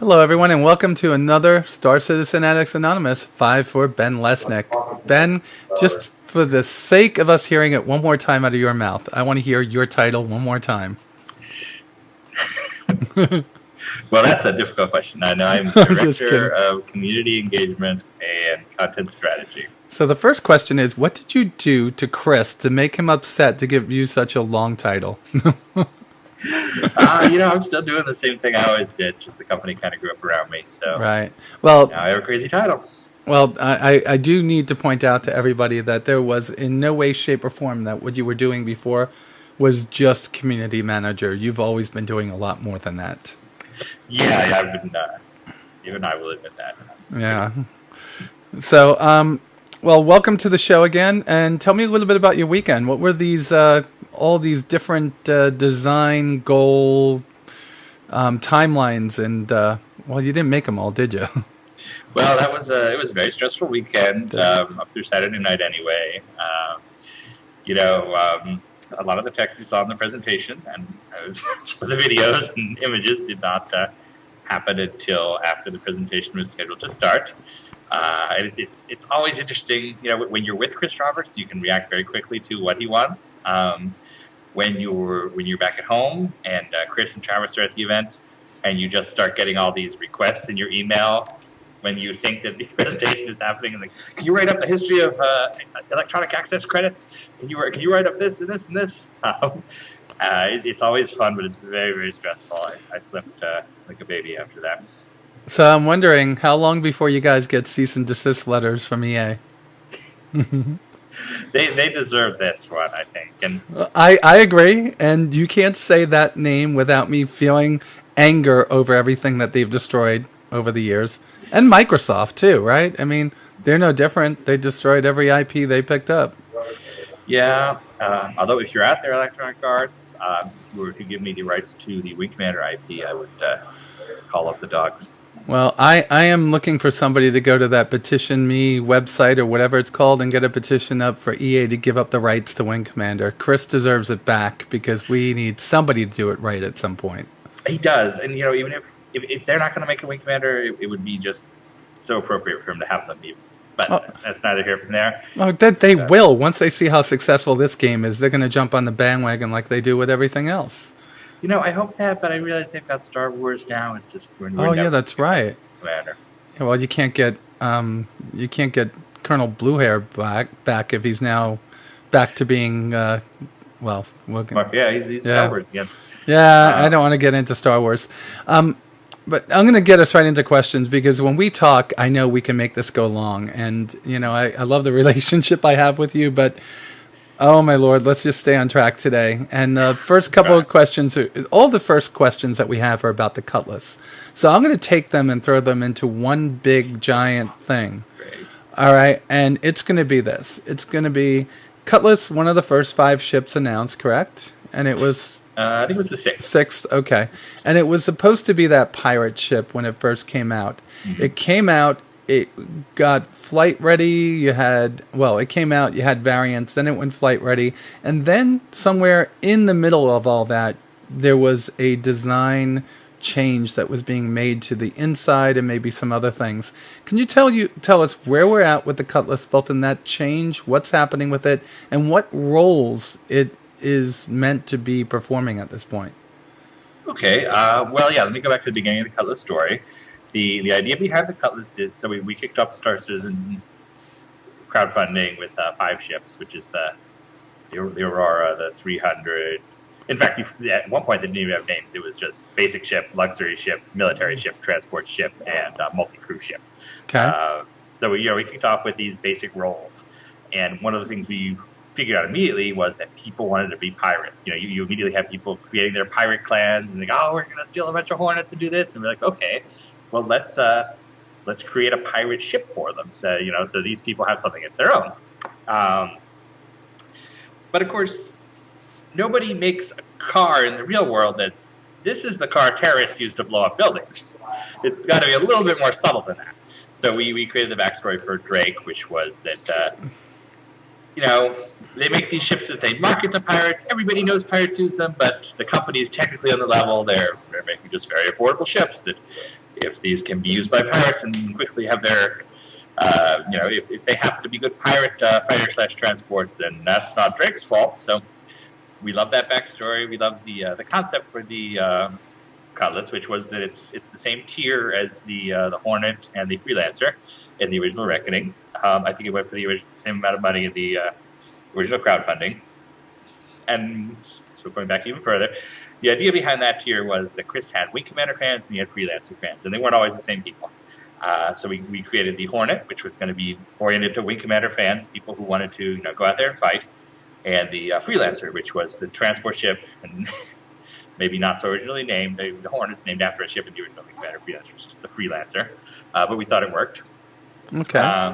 Hello, everyone, and welcome to another Star Citizen Addicts Anonymous 5 for Ben Lesnick. Ben, just for the sake of us hearing it one more time out of your mouth, I want to hear your title one more time. Well, that's a difficult question. I know I'm Director of Community Engagement and Content Strategy. So the first question is, what did you do to Chris to make him upset to give you such a long title? I'm still doing the same thing I always did. Just the company kind of grew up around me. So right. Well, now I have a crazy title. Well, I do need to point out to everybody that there was in no way, shape, or form that what you were doing before was just community manager. You've always been doing a lot more than that. Yeah, I've been. Even I will admit that. Yeah. So, well, welcome to the show again, and tell me a little bit about your weekend. What were these? All these different design goal timelines, and well, you didn't make them all, did you? Well, it was a very stressful weekend up through Saturday night anyway. A lot of the text you saw in the presentation and the videos and images did not happen until after the presentation was scheduled to start. It's always interesting, when you're with Chris Roberts, you can react very quickly to what he wants. When you're back at home and Chris and Travis are at the event, and you just start getting all these requests in your email when you think that the presentation is happening, and can you write up the history of electronic access credits? Can you write up this and this and this? It's always fun, but it's very, very stressful. I slept like a baby after that. So I'm wondering, how long before you guys get cease and desist letters from EA? They deserve this one, I think. And I agree, and you can't say that name without me feeling anger over everything that they've destroyed over the years. And Microsoft, too, right? I mean, they're no different. They destroyed every IP they picked up. Yeah, although if you're at their Electronic Arts, if you were to give me the rights to the Wing Commander IP, I would call up the dogs. Well, I am looking for somebody to go to that Petition Me website or whatever it's called and get a petition up for EA to give up the rights to Wing Commander. Chris deserves it back because we need somebody to do it right at some point. He does, and even if they're not going to make a Wing Commander, it would be just so appropriate for him to have them be. But that's neither here nor there. Oh, they will. Once they see how successful this game is, they're going to jump on the bandwagon like they do with everything else. I hope that, but I realize they've got Star Wars now. It's just yeah, that's right. Commander. Yeah, well, you can't get Colonel Bluehair back if he's now back to being yeah, he's Star Wars again. Yeah, I don't want to get into Star Wars. But I'm going to get us right into questions because when we talk, I know we can make this go long. And, I love the relationship I have with you, but, oh, my Lord, let's just stay on track today. And the first couple of questions, all the first questions that we have are about the Cutlass. So I'm going to take them and throw them into one big, giant thing. Great. All right, and it's going to be this. It's going to be Cutlass, one of the first 5 ships announced, correct? And it was... I think it was the 6th. 6th, okay. And it was supposed to be that pirate ship when it first came out. Mm-hmm. It came out, it got flight ready, it came out, you had variants, then it went flight ready, and then somewhere in the middle of all that, there was a design change that was being made to the inside and maybe some other things. Can you tell us where we're at with the Cutlass, both in that change, what's happening with it, and what roles it is meant to be performing at this point? Okay, let me go back to the beginning of the Cutlass story. The idea behind the Cutlass is, so we kicked off the Star Citizen crowdfunding with 5 ships, which is the Aurora, the 300. In fact, at one point they didn't even have names. It was just basic ship, luxury ship, military ship, transport ship, and multi-crew ship. Okay. So we kicked off with these basic roles, and one of the things we figured out immediately was that people wanted to be pirates. You immediately have people creating their pirate clans and we're going to steal a bunch of Hornets and do this, and we're like, okay, well let's create a pirate ship for them. So these people have something of their own. But of course, nobody makes a car in the real world this is the car terrorists use to blow up buildings. It's got to be a little bit more subtle than that. So we created the backstory for Drake, which was that they make these ships that they market to pirates. Everybody knows pirates use them, but the company is technically on the level. They're making just very affordable ships that if these can be used by pirates and quickly have their, if they happen to be good pirate fighter/transports, then that's not Drake's fault. So we love that backstory. We love the concept for the Cutlass, which was that it's the same tier as the Hornet and the Freelancer in the original Reckoning. I think it went for the same amount of money in the original crowdfunding. And so going back even further, the idea behind that tier was that Chris had Wing Commander fans and he had Freelancer fans, and they weren't always the same people. So we created the Hornet, which was going to be oriented to Wing Commander fans, people who wanted to go out there and fight, and the Freelancer, which was the transport ship, and maybe not so originally named. The Hornet's named after a ship in the original Wing Commander Freelancer, which is the Freelancer, but we thought it worked. Okay.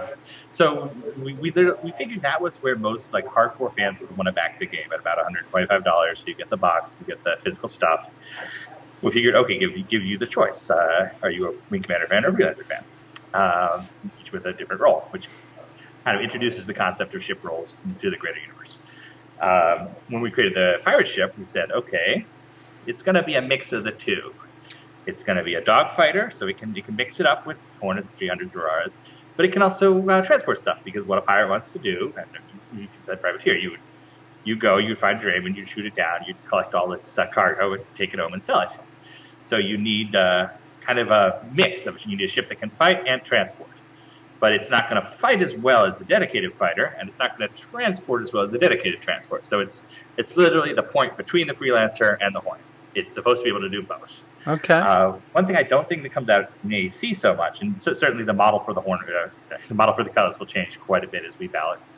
So we figured that was where most hardcore fans would want to back the game at about $125. So you get the box, you get the physical stuff. We figured, okay, give you the choice. Are you a Wing Commander fan or a Freelancer fan? Each with a different role, which kind of introduces the concept of ship roles into the greater universe. When we created the pirate ship, we said, okay, it's going to be a mix of the two. It's going to be a dogfighter, so you can mix it up with Hornets, 300s, Auroras, but it can also transport stuff, because what a pirate wants to do, and that privateer, you go, you'd find Draven, you'd shoot it down, you'd collect all its cargo and take it home and sell it. So you need kind of a mix of, you need a ship that can fight and transport. But it's not going to fight as well as the dedicated fighter, and it's not going to transport as well as the dedicated transport. So it's literally the point between the Freelancer and the Hornet. It's supposed to be able to do both. Okay. One thing I don't think that comes out in AC so much, and certainly the model for the Hornet, the model for the Cutlass will change quite a bit as we balance.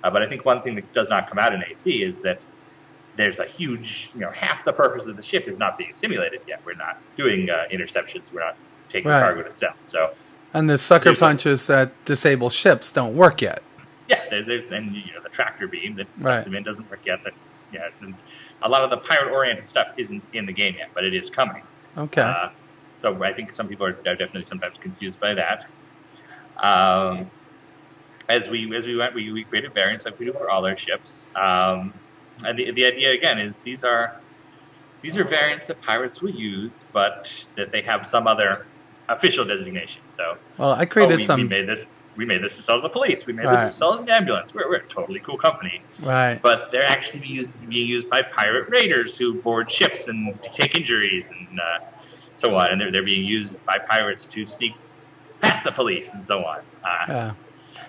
But I think one thing that does not come out in AC is that there's a huge, half the purpose of the ship is not being simulated yet. We're not doing interceptions. We're not taking cargo to sell. So. And the sucker punches that disable ships don't work yet. Yeah, and the tractor beam that sucks them in doesn't work yet. And a lot of the pirate-oriented stuff isn't in the game yet, but it is coming. Okay. So I think some people are definitely sometimes confused by that. As we went, we created variants like we do for all our ships. And the idea again is these are variants that pirates will use, but that they have some other official designation. So, well, I created some. We made this to sell to the police. We made this to sell as an ambulance. We're a totally cool company. Right. But they're actually being used by pirate raiders who board ships and take injuries and so on. And they're being used by pirates to sneak past the police and so on.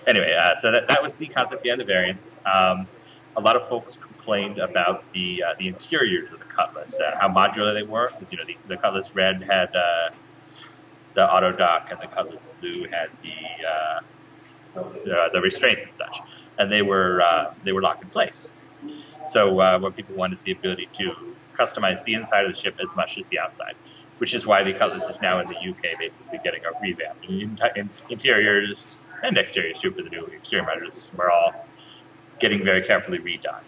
Anyway, so that was the concept behind the variants. A lot of folks complained about the interiors of the Cutlass, how modular they were. Because the Cutlass Red had the auto dock, and the Cutlass Blue had the restraints and such, and they were locked in place. So what people want is the ability to customize the inside of the ship as much as the outside, which is why the Cutlass is now in the UK basically getting a revamp. Interiors and exteriors too, for the new exterior modular system are all getting very carefully redone,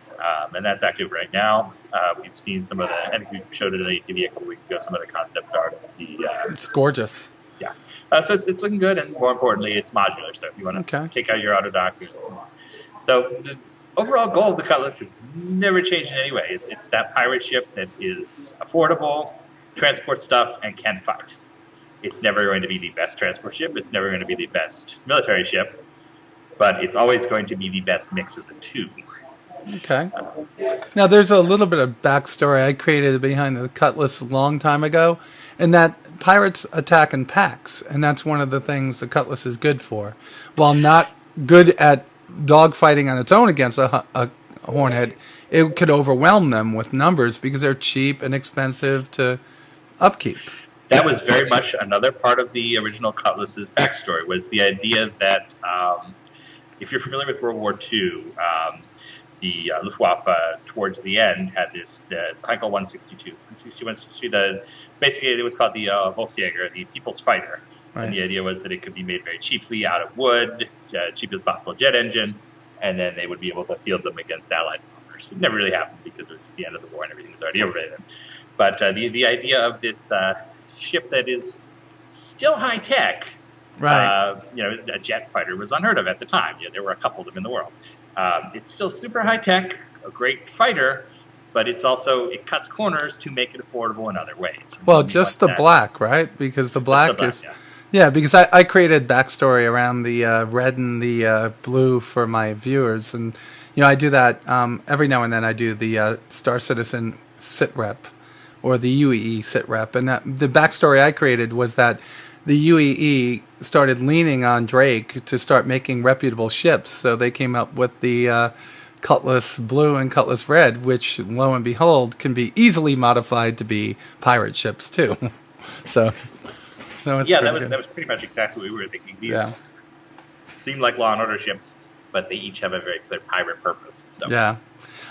and that's active right now. We've seen some of the, I think we showed it on ATV a couple weeks ago, some of the concept art. It's gorgeous. Yeah. So it's looking good, and more importantly, it's modular. So if you want to take out your auto dock. So the overall goal of the Cutlass has never changed in any way. It's that pirate ship that is affordable, transports stuff, and can fight. It's never going to be the best transport ship. It's never going to be the best military ship. But it's always going to be the best mix of the two. Okay. Now, there's a little bit of backstory I created behind the Cutlass a long time ago, and that pirates attack in packs, and that's one of the things the Cutlass is good for. While not good at dogfighting on its own against a Hornet, it could overwhelm them with numbers because they're cheap and expensive to upkeep. That was very much another part of the original Cutlass's backstory, was the idea that if you're familiar with World War II, the Luftwaffe towards the end had this Heinkel 162. 162, basically it was called the Volksjäger, the People's Fighter. Right. And the idea was that it could be made very cheaply out of wood, cheapest possible jet engine, and then they would be able to field them against Allied bombers. It never really happened because it was the end of the war and everything was already over then. But the idea of this ship that is still high tech, right? A jet fighter was unheard of at the time. There were a couple of them in the world. It's still super high tech, a great fighter, but it cuts corners to make it affordable in other ways. Well, just the black, right? Because the black is... Yeah, because I created backstory around the red and the blue for my viewers. And, I do that every now and then. I do the Star Citizen sit rep or the UEE sit rep. And the backstory I created was that the UEE started leaning on Drake to start making reputable ships. So they came up with the Cutlass Blue and Cutlass Red, which, lo and behold, can be easily modified to be pirate ships, too. So... that was pretty much exactly what we were thinking. These seem like Law and Order ships, but they each have a very clear pirate purpose. So. Yeah.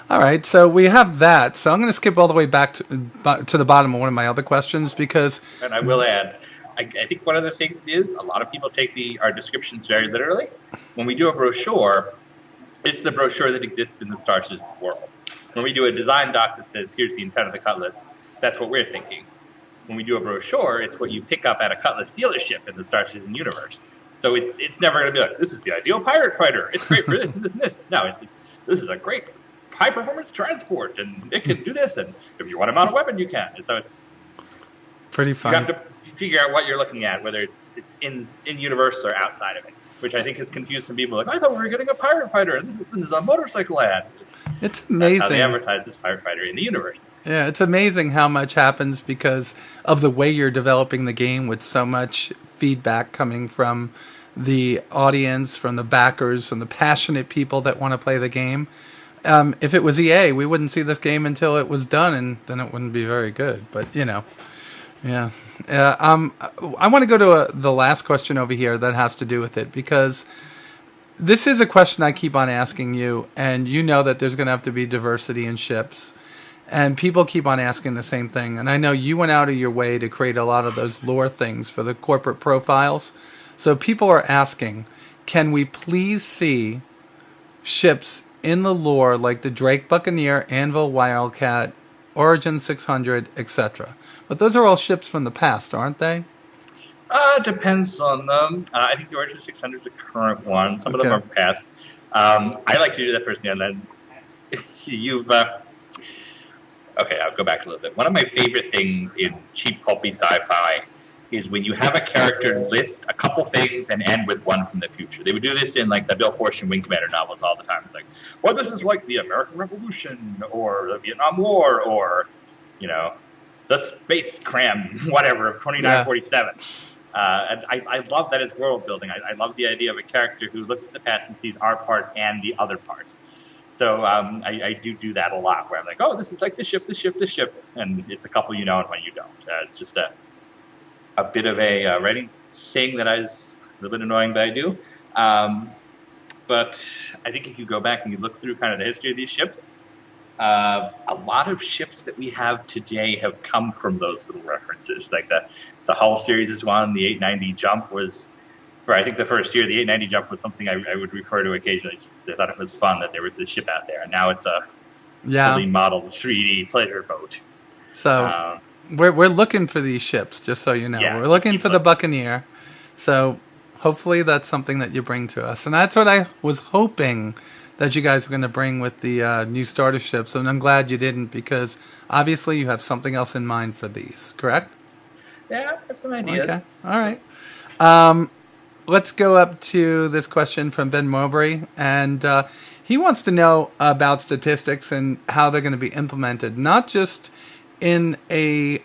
All right, so we have that. So I'm going to skip all the way back to the bottom of one of my other questions because... And I will add, I think one of the things is a lot of people take our descriptions very literally. When we do a brochure, it's the brochure that exists in the Star Citizen world. When we do a design doc that says, here's the intent of the Cutlass, that's what we're thinking. When we do a brochure, it's what you pick up at a Cutlass dealership in the Star Citizen universe. So it's never going to be like, this is the ideal pirate fighter. It's great for this and this and this. No, this is a great high-performance transport, and it can do this, and if you want to mount a weapon, you can. And so it's pretty fun. You have to figure out what you're looking at, whether it's in-universe or outside of it, which I think has confused some people. Like, I thought we were getting a pirate fighter, and this is a motorcycle ad. It's amazing. That's how they advertise this pirate fighter in the universe. Yeah, it's amazing how much happens because of the way you're developing the game with so much feedback coming from the audience, from the backers, from the passionate people that want to play the game. If it was EA, we wouldn't see this game until it was done, and then it wouldn't be very good. But, yeah. I want to go to the last question over here that has to do with it because... this is a question I keep on asking you, and you know that there's going to have to be diversity in ships. And people keep on asking the same thing. And I know you went out of your way to create a lot of those lore things for the corporate profiles. So people are asking, can we please see ships in the lore like the Drake Buccaneer, Anvil Wildcat, Origin 600, etc.? But those are all ships from the past, aren't they? Depends on them. I think the Origin 600 is a current one. Some of them are past. I like to do that personally, and then you've... okay, I'll go back a little bit. One of my favorite things in cheap, pulpy sci-fi is when you have a character list a couple things and end with one from the future. They would do this in like the Bill Forstner Wing Commander novels all the time. It's like, well, this is like the American Revolution or the Vietnam War or, the space cram, whatever, of 2947. And I love that as world building. I love the idea of a character who looks at the past and sees our part and the other part. So I do that a lot, where I'm like, oh, this is like this ship, and it's a couple you know and one you don't. It's just a bit of a writing thing that is a little bit annoying that I do. But I think if you go back and you look through kind of the history of these ships, a lot of ships that we have today have come from those little references, like the Hull series is one. The 890 jump was, for I think the first year, the 890 jump was something I would refer to occasionally just because I thought it was fun that there was this ship out there. And now it's a fully modeled 3D pleasure boat. So we're looking for these ships, just so you know. Yeah, we're looking for the Buccaneer. So hopefully that's something that you bring to us. And that's what I was hoping that you guys were going to bring with the new starter ships. And I'm glad you didn't because obviously you have something else in mind for these, correct? Yeah, I have some ideas. Okay. All right. Let's go up to this question from Ben Mowbray. And he wants to know about statistics and how they're going to be implemented. Not just in a...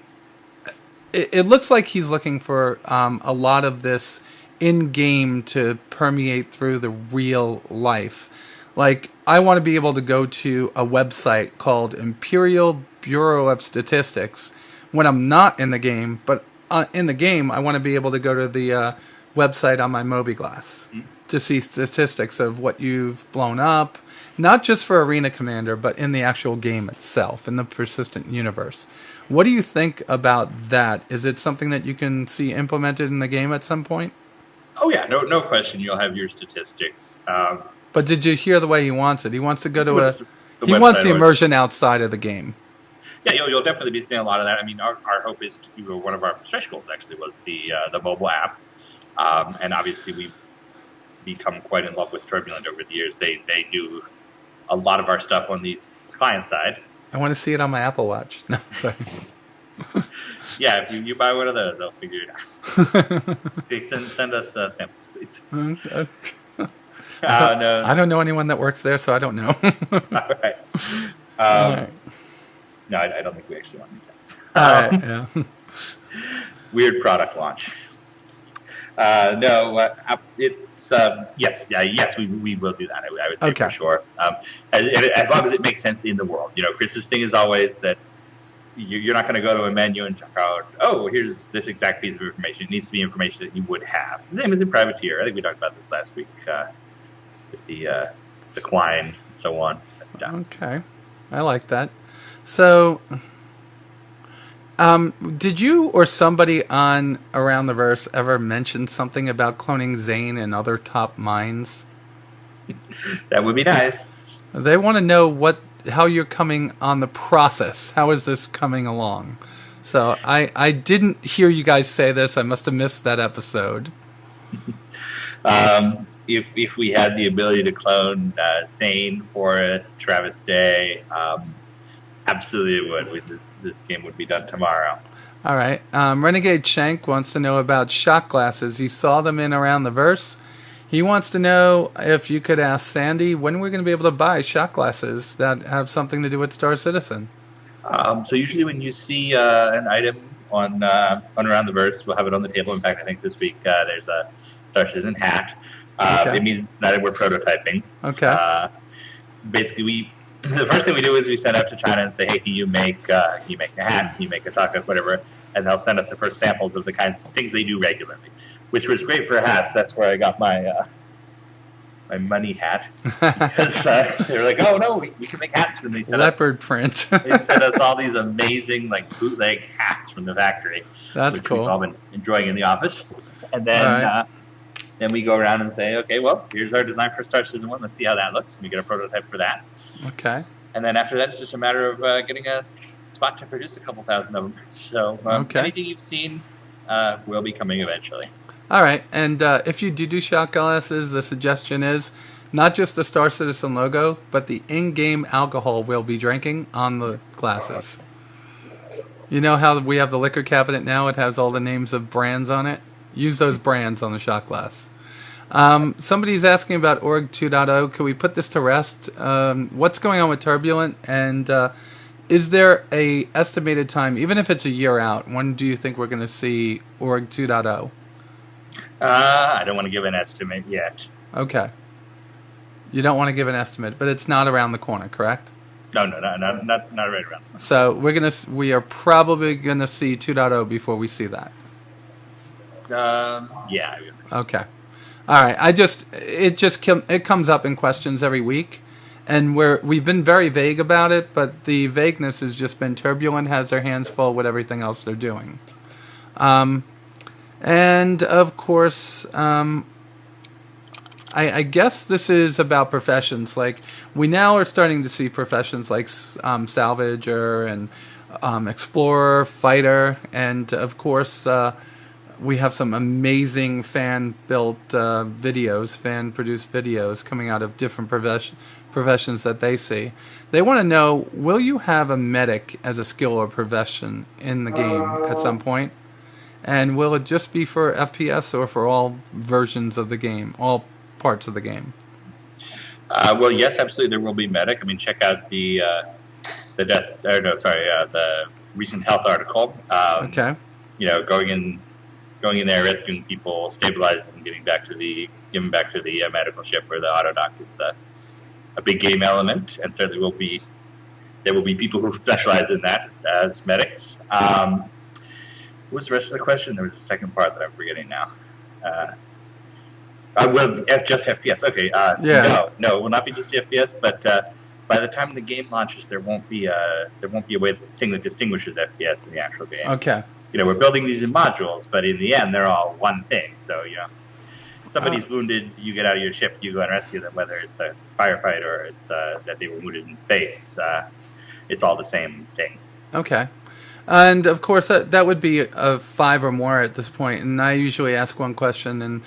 It looks like he's looking for a lot of this in-game to permeate through the real life. Like, I want to be able to go to a website called Imperial Bureau of Statistics when I'm not in the game, but in the game, I want to be able to go to the website on my Mobiglass to see statistics of what you've blown up, not just for Arena Commander, but in the actual game itself, in the persistent universe. What do you think about that? Is it something that you can see implemented in the game at some point? Oh, yeah, no question. You'll have your statistics. But did you hear the way he wants it? He wants to go to he wants the immersion outside of the game. Yeah, you'll definitely be seeing a lot of that. I mean, our hope is to, one of our stretch goals actually was the mobile app. And obviously we've become quite in love with Turbulent over the years. They do a lot of our stuff on the client side. I want to see it on my Apple Watch. No, sorry. Yeah, if you buy one of those, I'll figure it out. Okay, send us samples, please. No. No. I don't know anyone that works there, so I don't know. All right. All right. No, I don't think we actually want these things. All right. Yeah. Weird product launch. No, it's yes, we will do that. I would say Okay. for sure. As long as it makes sense in the world. You know, Chris's thing is always that you're not going to go to a menu and check out, oh, here's this exact piece of information. It needs to be information that you would have. It's the same as in Privateer. I think we talked about this last week with the Quine and so on. But, Okay. I like that. So, did you or somebody on Around the Verse ever mention something about cloning Zane and other top minds? that would be nice. They want to know how you're coming on the process. How is this coming along? So I didn't hear you guys say this. I must have missed that episode. If we had the ability to clone Zane, Forrest, Travis Day, absolutely it would. This game would be done tomorrow. All right. Renegade Shank wants to know about shot glasses. He saw them in Around the Verse. He wants to know if you could ask Sandy when we're going to be able to buy shot glasses that have something to do with Star Citizen. So usually when you see an item on Around the Verse, we'll have it on the table. In fact, I think this week there's a Star Citizen hat. Okay. It means that we're prototyping. Okay. Basically, the first thing we do is we send out to China and say, hey, can you make a hat? Can you make a chocolate, whatever? And they'll send us the first samples of the kinds of things they do regularly, which was great for hats. That's where I got my my money hat. Because they were like, oh, no, we can make hats. And they sent Leopard print. they sent us all these amazing bootleg hats from the factory. That's which cool. We've all been enjoying in the office. And then then we go around and say, okay, well, here's our design for Star Citizen 1. Let's see how that looks. We get a prototype for that. Okay. And then after that, it's just a matter of getting a spot to produce a couple thousand of them. So anything you've seen will be coming eventually. All right. And if you do shot glasses, the suggestion is not just the Star Citizen logo, but the in-game alcohol we'll be drinking on the glasses. You know how we have the liquor cabinet now? It has all the names of brands on it. Use those brands on the shot glass. Somebody's asking about Org 2.0. Can we put this to rest? What's going on with Turbulent? And is there a estimated time, even if it's a year out, when do you think we're going to see Org 2.0? I don't want to give an estimate yet. Okay. You don't want to give an estimate, but it's not around the corner, correct? No, not right around. So we are probably gonna see 2.0 before we see that. Yeah. Okay. All right. It comes up in questions every week, and we've been very vague about it, but the vagueness has just been Turbulent has their hands full with everything else they're doing. And of course, I guess this is about professions. Like, we now are starting to see professions like salvager and explorer, fighter, and of course we have some amazing fan-built videos, fan-produced videos coming out of different professions that they see. They want to know, will you have a medic as a skill or profession in the game at some point? And will it just be for FPS or for all versions of the game, all parts of the game? Well, yes, absolutely. There will be medic. I mean, check out the recent health article. Okay. You know, going in there, rescuing people, stabilizing them, giving back to the medical ship where the autodoc is a big game element, and certainly there will be people who specialize in that as medics. What was the rest of the question? There was a second part that I'm forgetting now. Just FPS. Okay. Yeah. No, it will not be just FPS. But by the time the game launches, there won't be a thing that distinguishes FPS in the actual game. Okay. You know, we're building these in modules, but in the end, they're all one thing. So, you know, if somebody's wounded, you get out of your ship, you go and rescue them, whether it's a firefight or it's that they were wounded in space. It's all the same thing. Okay. And of course, that would be a 5 or more at this point. And I usually ask one question,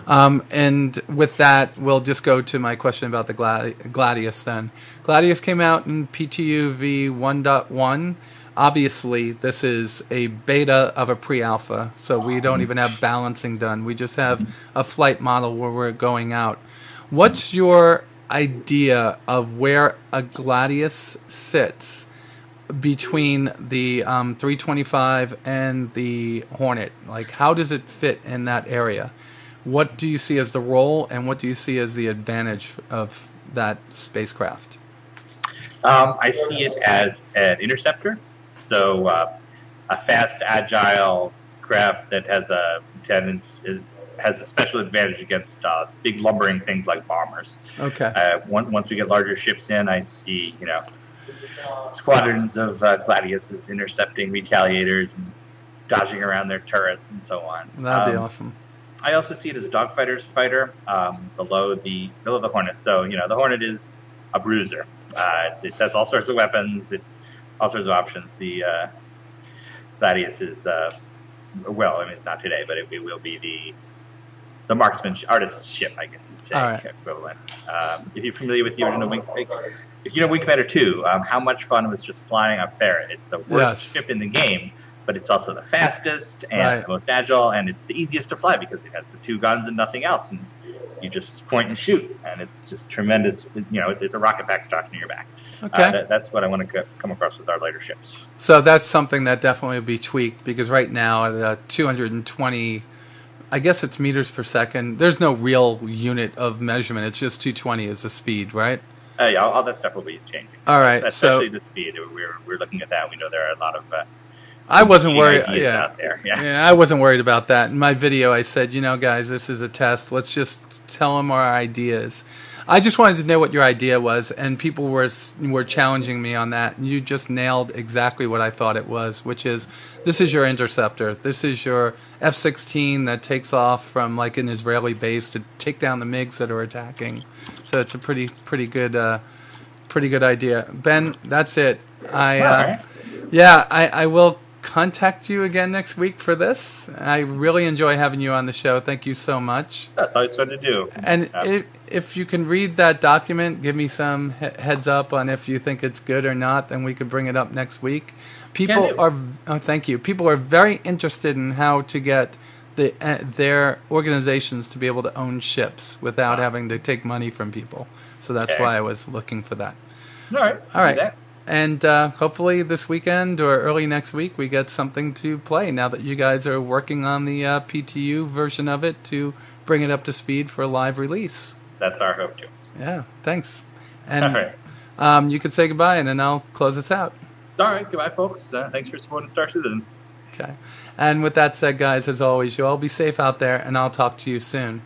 and with that, we'll just go to my question about the Gladius. Then Gladius came out in PTU v 1.1. Obviously, this is a beta of a pre-alpha, so we don't even have balancing done. We just have a flight model where we're going out. What's your idea of where a Gladius sits between the 325 and the Hornet? Like, how does it fit in that area? What do you see as the role, and what do you see as the advantage of that spacecraft? I see it as an interceptor, so a fast, agile craft that has a tendency, has a special advantage against big lumbering things like bombers. Okay. Once we get larger ships in, I see, squadrons of Gladiuses intercepting retaliators and dodging around their turrets and so on. That'd be awesome. I also see it as a dogfighter's fighter below the Hornet. So, the Hornet is a bruiser. It has all sorts of weapons, all sorts of options. The Gladius is, it's not today, but it will be the marksman artist ship, I guess you'd say, right. Equivalent. If you're familiar with the original if you know Wing Commander 2, how much fun was just flying a ferret? It's the worst ship in the game, but it's also the fastest and the most agile, and it's the easiest to fly because it has the 2 guns and nothing else, and you just point and shoot, and it's just tremendous. It's a rocket pack strapped in your back. Okay. That's what I want to come across with our later ships. So that's something that definitely will be tweaked, because right now at 220, I guess it's meters per second. There's no real unit of measurement. It's just 220 is the speed, right? Yeah, all that stuff will be changing. All right, especially the speed. We're looking at that. We know there are a lot of I wasn't worried. Out there. Yeah, I wasn't worried about that. In my video, I said, guys, this is a test. Let's just tell them our ideas. I just wanted to know what your idea was, and people were challenging me on that. And you just nailed exactly what I thought it was, which is this is your interceptor. This is your F-16 that takes off from like an Israeli base to take down the MiGs that are attacking. So it's a pretty good idea. Ben, that's it. I will contact you again next week for this. I really enjoy having you on the show. Thank you so much. That's always fun to do. And if you can read that document, give me some heads up on if you think it's good or not, then we could bring it up next week. Thank you. People are very interested in how to get their organizations to be able to own ships without having to take money from people. So that's why I was looking for that. All right. And hopefully this weekend or early next week we get something to play now that you guys are working on the PTU version of it to bring it up to speed for a live release. That's our hope too. Yeah, thanks. And you can say goodbye and then I'll close this out. All right, goodbye folks. Thanks for supporting Star Citizen. Okay. And with that said, guys, as always, you all be safe out there and I'll talk to you soon.